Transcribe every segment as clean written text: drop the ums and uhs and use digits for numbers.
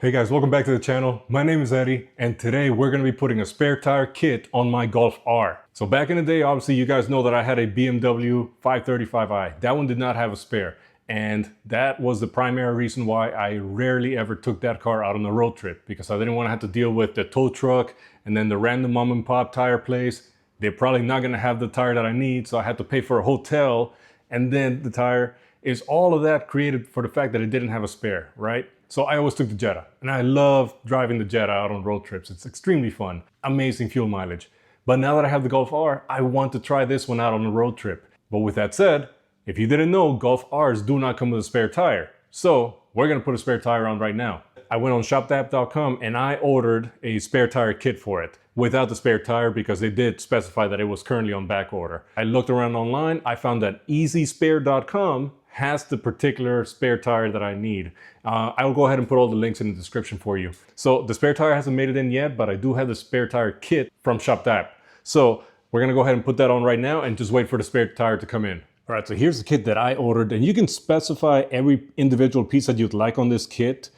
Hey guys, welcome back to the channel. My name is Eddie, and today we're going to be putting a spare tire kit on my Golf R. So back in the day, obviously you guys know that I had a BMW 535i. That one did not have a spare, and that was the primary reason why I rarely ever took that car out on a road trip, because I didn't want to have to deal with the tow truck and then the random mom and pop tire place. They're probably not going to have the tire that I need, so I had to pay for a hotel, and then the tire is all of that created for the fact that it didn't have a spare, right? So I always took the Jetta, and I love driving the Jetta out on road trips. It's extremely fun, amazing fuel mileage. But now that I have the Golf R, I want to try this one out on a road trip. But with that said, if you didn't know, Golf Rs do not come with a spare tire. So we're gonna put a spare tire on right now. I went on ShopDAP.com and I ordered a spare tire kit for it without the spare tire because they did specify that it was currently on back order. I looked around online, I found that EZSpare.com has the particular spare tire that I need. I'll go ahead and put all the links in the description for you. So the spare tire hasn't made it in yet, but I do have the spare tire kit from ShopDAP. So we're gonna go ahead and put that on right now and just wait for the spare tire to come in. All right, so here's the kit that I ordered, and you can specify every individual piece that you'd like on this kit.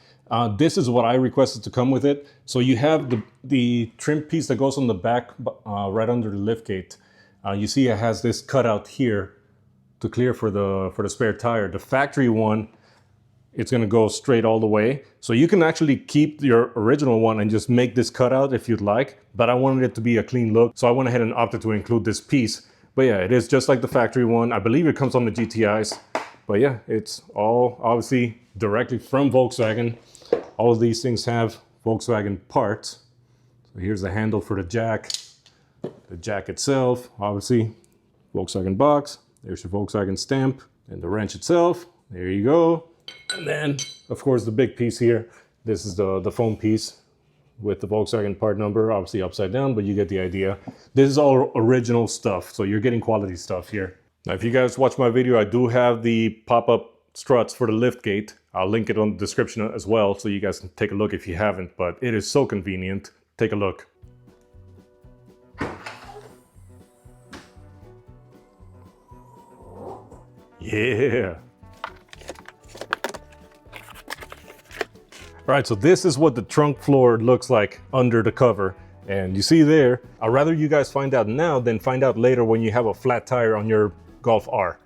This is what I requested to come with it. So you have the trim piece that goes on the back right under the liftgate. You see it has this cutout here to clear for the spare tire. The factory one, it's gonna go straight all the way. So you can actually keep your original one and just make this cutout if you'd like, but I wanted it to be a clean look, so I went ahead and opted to include this piece. But yeah, it is just like the factory one. I believe it comes on the GTIs, but yeah, it's all obviously directly from Volkswagen. All of these things have Volkswagen parts. So here's the handle for the jack itself, obviously Volkswagen box. There's your Volkswagen stamp and the wrench itself. There you go. And then, of course, the big piece here. This is the foam piece with the Volkswagen part number, obviously upside down, but you get the idea. This is all original stuff, so you're getting quality stuff here. Now, if you guys watch my video, I do have the pop-up struts for the liftgate. I'll link it on the description as well, so you guys can take a look if you haven't, but it is so convenient. Take a look. Yeah. All right, so this is what the trunk floor looks like under the cover. And you see there, I'd rather you guys find out now than find out later when you have a flat tire on your Golf R.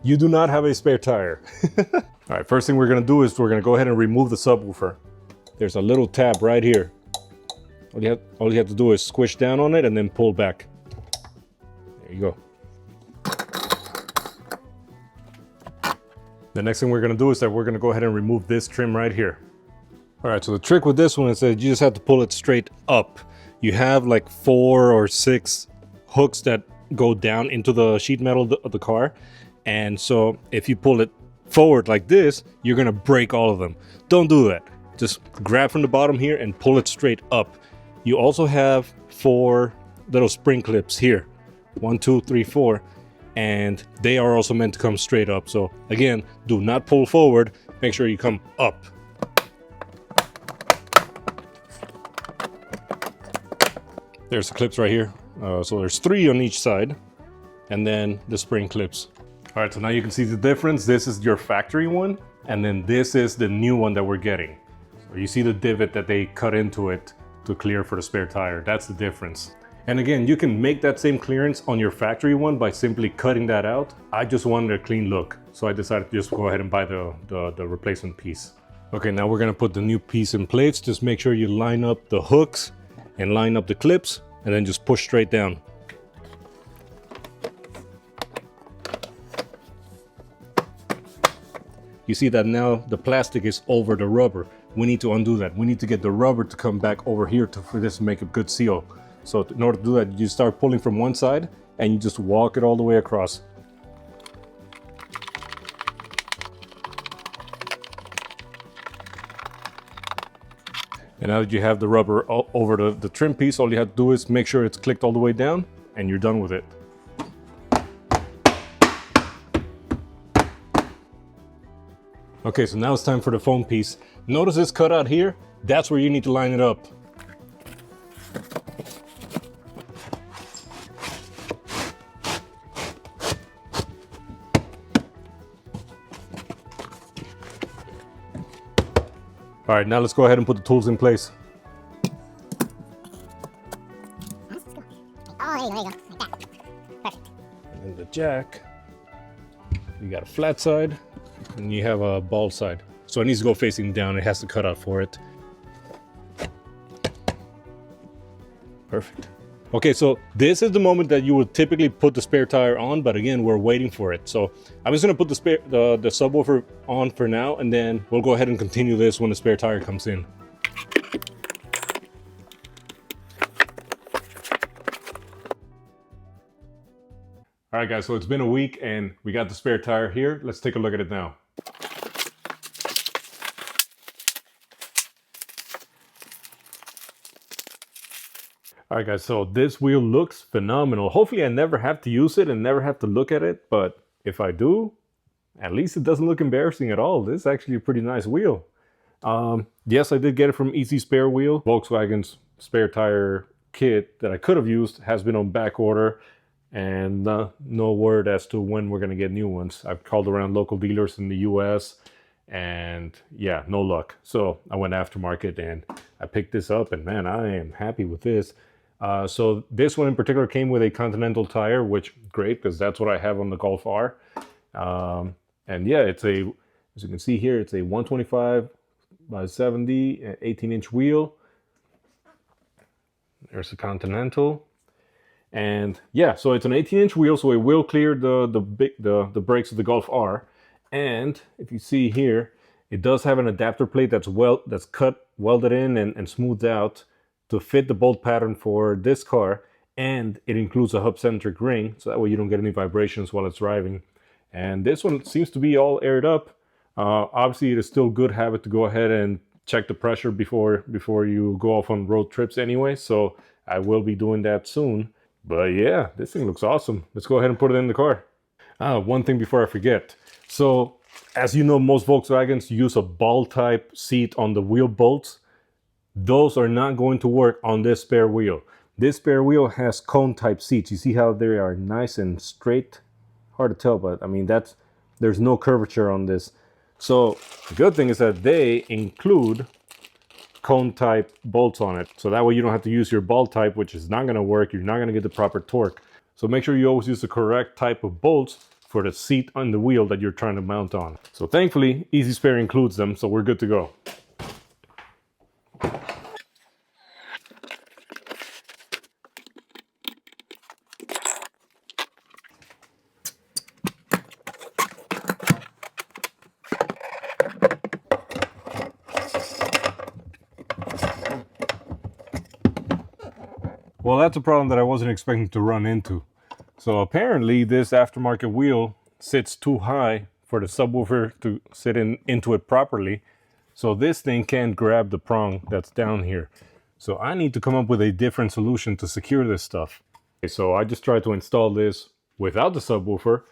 You do not have a spare tire. All right, first thing we're gonna do is we're gonna go ahead and remove the subwoofer. There's a little tab right here. All you have to do is squish down on it and then pull back. There you go. The next thing we're gonna do is that we're gonna go ahead and remove this trim right here. All right, so the trick with this one is that you just have to pull it straight up. You have like 4 or 6 hooks that go down into the sheet metal of the car. And so if you pull it forward like this, you're gonna break all of them. Don't do that. Just grab from the bottom here and pull it straight up. You also have 4 little spring clips here. 1, 2, 3, 4. And they are also meant to come straight up. So again, do not pull forward, make sure you come up. There's the clips right here. So there's 3 on each side, and then the spring clips. All right, so now you can see the difference. This is your factory one, and then this is the new one that we're getting. So you see the divot that they cut into it to clear for the spare tire. That's the difference. And again, you can make that same clearance on your factory one by simply cutting that out. I just wanted a clean look, so I decided to just go ahead and buy the replacement piece. Okay, now we're gonna put the new piece in place. Just make sure you line up the hooks and line up the clips, and then just push straight down. You see that now the plastic is over the rubber. We need to undo that. We need to get the rubber to come back over here for this to make a good seal. So in order to do that, you start pulling from one side and you just walk it all the way across. And now that you have the rubber over the trim piece, all you have to do is make sure it's clicked all the way down and you're done with it. Okay, so now it's time for the foam piece. Notice this cutout here? That's where you need to line it up. All right, now let's go ahead and put the tools in place. Oh, there you go. Like that. Perfect. And then the jack, you got a flat side and you have a ball side. So it needs to go facing down. It has to cut out for it. Perfect. Okay, so this is the moment that you would typically put the spare tire on, but again, we're waiting for it. So I'm just gonna put the subwoofer on for now, and then we'll go ahead and continue this when the spare tire comes in. All right, guys, so it's been a week and we got the spare tire here. Let's take a look at it now. All right, guys, so this wheel looks phenomenal. Hopefully I never have to use it and never have to look at it, but if I do, at least it doesn't look embarrassing at all. This is actually a pretty nice wheel. Yes, I did get it from EZSpare Wheel. Volkswagen's spare tire kit that I could have used has been on back order, and no word as to when we're gonna get new ones. I've called around local dealers in the US, and yeah, no luck. So I went aftermarket and I picked this up, and man, I am happy with this. So this one in particular came with a Continental tire, which great, because that's what I have on the Golf R. And yeah, it's as you can see here, it's a 125 by 70, 18-inch wheel. There's the Continental. And yeah, so it's an 18-inch wheel, so it will clear the brakes of the Golf R. And if you see here, it does have an adapter plate that's welded in and smoothed out to fit the bolt pattern for this car, and it includes a hub-centric ring, so that way you don't get any vibrations while it's driving. And this one seems to be all aired up. Obviously, it is still good habit to go ahead and check the pressure before you go off on road trips anyway, so I will be doing that soon. But yeah, this thing looks awesome. Let's go ahead and put it in the car. One thing before I forget. So, as you know, most Volkswagens use a ball type seat on the wheel bolts. Those are not going to work on this spare wheel. This spare wheel has cone type seats. You see how they are nice and straight? Hard to tell, but I mean, there's no curvature on this. So the good thing is that they include cone type bolts on it. So that way you don't have to use your ball type, which is not gonna work. You're not gonna get the proper torque. So make sure you always use the correct type of bolts for the seat on the wheel that you're trying to mount on. So thankfully, EZSpare includes them, so we're good to go. Well, that's a problem that I wasn't expecting to run into. So apparently this aftermarket wheel sits too high for the subwoofer to sit into it properly. So this thing can't grab the prong that's down here. So I need to come up with a different solution to secure this stuff. Okay, so I just tried to install this without the subwoofer.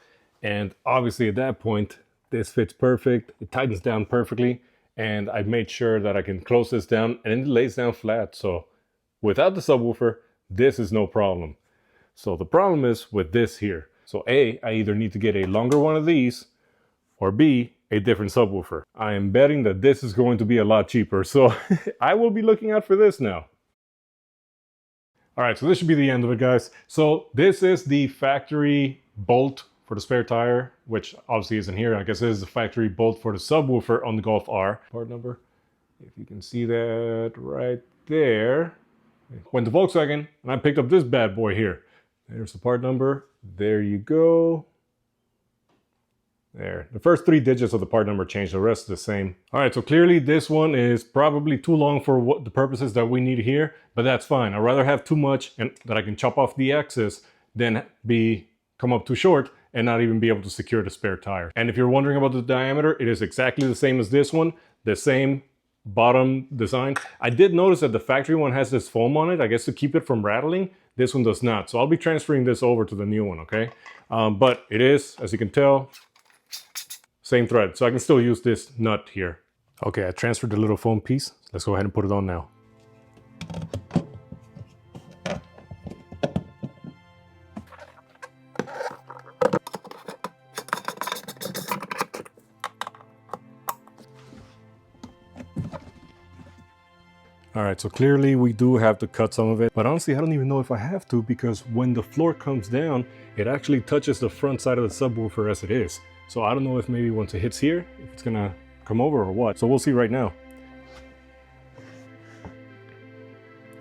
And obviously at that point, this fits perfect. It tightens down perfectly. And I made sure that I can close this down and it lays down flat. So without the subwoofer, this is no problem. So the problem is with this here. So A, I either need to get a longer one of these, or B, a different subwoofer. I am betting that this is going to be a lot cheaper. So I will be looking out for this now. All right, so this should be the end of it, guys. So this is the factory bolt for the spare tire, which obviously isn't here. I guess this is the factory bolt for the subwoofer on the Golf R. Part number, if you can see that right there. Went to Volkswagen and I picked up this bad boy here. There's the part number. There you go. There. The first 3 digits of the part number changed. The rest is the same. All right, so clearly this one is probably too long for what the purposes that we need here, but that's fine. I'd rather have too much and that I can chop off the excess than come up too short and not even be able to secure the spare tire. And if you're wondering about the diameter, it is exactly the same as this one. The same bottom design. I did notice that the factory one has this foam on it, I guess to keep it from rattling. This one does not. So I'll be transferring this over to the new one, okay? But it is, as you can tell, same thread. So I can still use this nut here. Okay, I transferred the little foam piece. Let's go ahead and put it on now. All right, so clearly we do have to cut some of it, but honestly, I don't even know if I have to, because when the floor comes down, it actually touches the front side of the subwoofer as it is. So I don't know if maybe once it hits here, if it's gonna come over or what. So we'll see right now.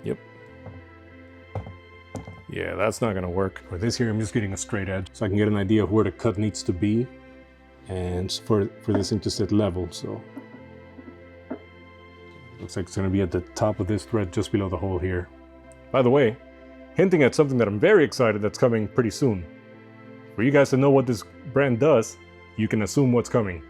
Yep. Yeah, that's not gonna work. For this here, I'm just getting a straight edge so I can get an idea of where the cut needs to be, and for this interested level. So looks like it's gonna be at the top of this thread just below the hole here. By the way, hinting at something that I'm very excited that's coming pretty soon. For you guys to know what this brand does, you can assume what's coming.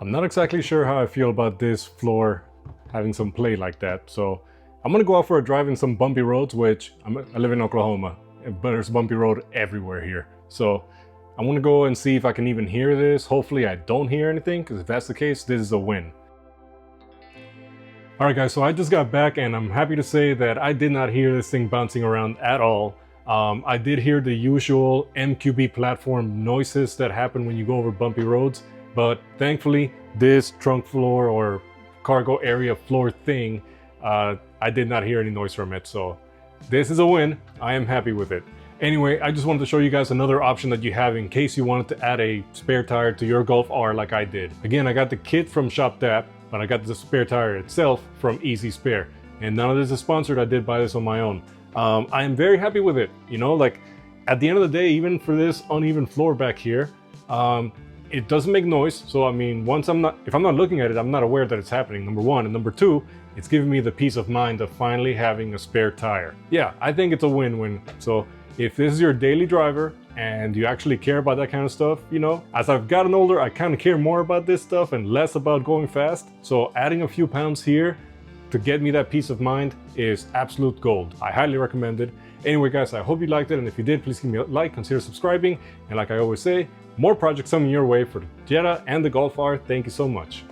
I'm not exactly sure how I feel about this floor having some play like that, so I'm gonna go out for a drive in some bumpy roads, which I live in Oklahoma, but there's bumpy road everywhere here. So I'm gonna go and see if I can even hear this. Hopefully I don't hear anything, because if that's the case, this is a win. All right guys, so I just got back and I'm happy to say that I did not hear this thing bouncing around at all. I did hear the usual MQB platform noises that happen when you go over bumpy roads, but thankfully this trunk floor or cargo area floor thing, I did not hear any noise from it. So this is a win. I am happy with it. Anyway, I just wanted to show you guys another option that you have in case you wanted to add a spare tire to your Golf R like I did. Again, I got the kit from ShopDAP, but I got the spare tire itself from EZSpare. And none of this is sponsored. I did buy this on my own. I am very happy with it. You know, like at the end of the day, even for this uneven floor back here, it doesn't make noise. So I mean, if I'm not looking at it, I'm not aware that it's happening, number one. And number two, it's giving me the peace of mind of finally having a spare tire. Yeah, I think it's a win-win. So if this is your daily driver and you actually care about that kind of stuff, you know, as I've gotten older, I kind of care more about this stuff and less about going fast. So adding a few pounds here to get me that peace of mind is absolute gold. I highly recommend it. Anyway guys, I hope you liked it, and if you did, please give me a like, consider subscribing, and like I always say, more projects coming your way for the Jetta and the Golf R. Thank you so much.